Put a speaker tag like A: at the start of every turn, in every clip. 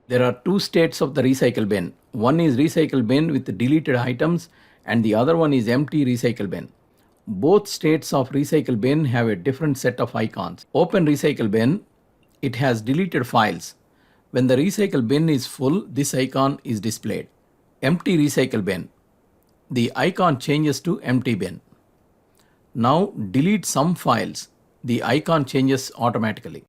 A: There are two states of the recycle bin. One is recycle bin with deleted items and the other one is empty recycle bin. Both states of recycle bin have a different set of icons. Open recycle bin, it has deleted files. When the recycle bin is full, this icon is displayed. Empty recycle bin, the icon changes to empty bin. Now delete some files, the icon changes automatically.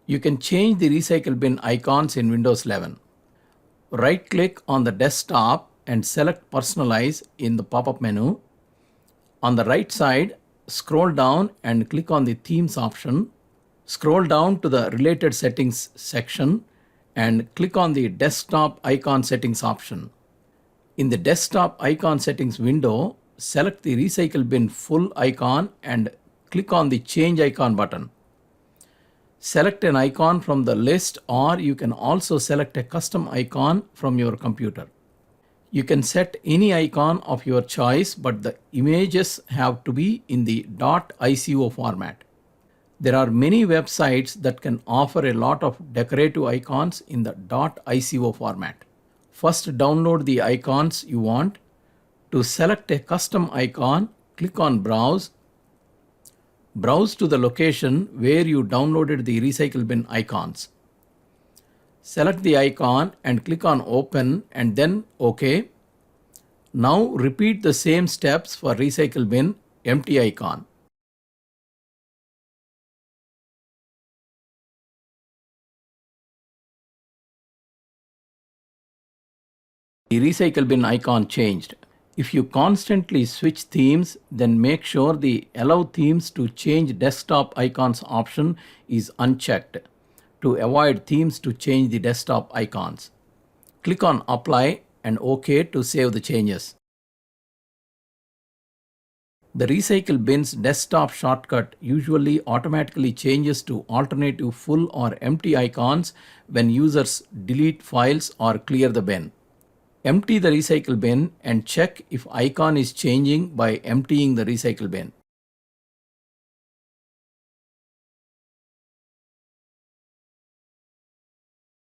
A: You can change the recycle bin icons in Windows 11. Right-click on the desktop and select Personalize in the pop-up menu. On the right side, scroll down and click on the Themes option. Scroll down to the Related Settings section and click on the Desktop Icon Settings option. In the Desktop Icon Settings window, select the Recycle Bin Full icon and click on the Change Icon button. Select an icon from the list, or you can also select a custom icon from your computer. You can set any icon of your choice, but the images have to be in the .ico format. There are many websites that can offer a lot of decorative icons in the .ico format. First, download the icons you want. To select a custom icon, click on Browse. Browse to the location where you downloaded the recycle bin icons. Select the icon and click on Open and then OK. Now repeat the same steps for recycle bin empty icon. The recycle bin icon changed. If you constantly switch themes, then make sure the Allow Themes to Change Desktop Icons option is unchecked to avoid themes to change the desktop icons. Click on Apply and OK to save the changes. The recycle bin's desktop shortcut usually automatically changes to alternative full or empty icons when users delete files or clear the bin. Empty the recycle bin and check if icon is changing by emptying the recycle bin.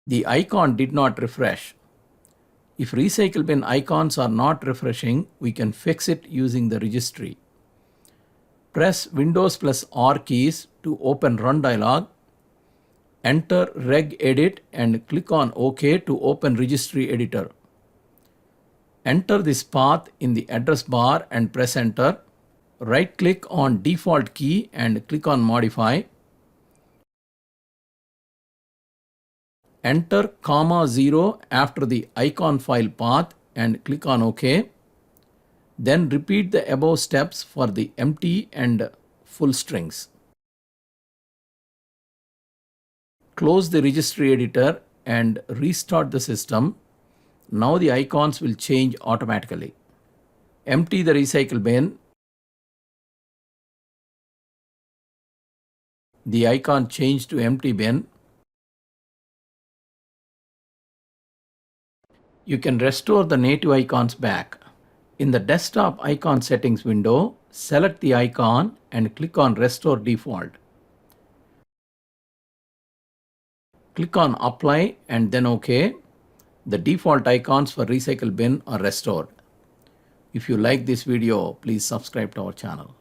A: The icon did not refresh. If recycle bin icons are not refreshing, we can fix it using the registry. Press Windows plus R keys to open Run dialog. Enter regedit and click on OK to open registry editor. Enter this path in the address bar and press Enter. Right-click on Default key and click on Modify. Enter (0) after the icon file path and click on OK. Then repeat the above steps for the empty and full strings. Close the registry editor and restart the system. Now the icons will change automatically. Empty the recycle bin. The icon changed to empty bin. You can restore the native icons back. In the Desktop Icon Settings window, select the icon and click on Restore Default. Click on Apply and then OK. The default icons for recycle bin are restored. If you like this video, please subscribe to our channel.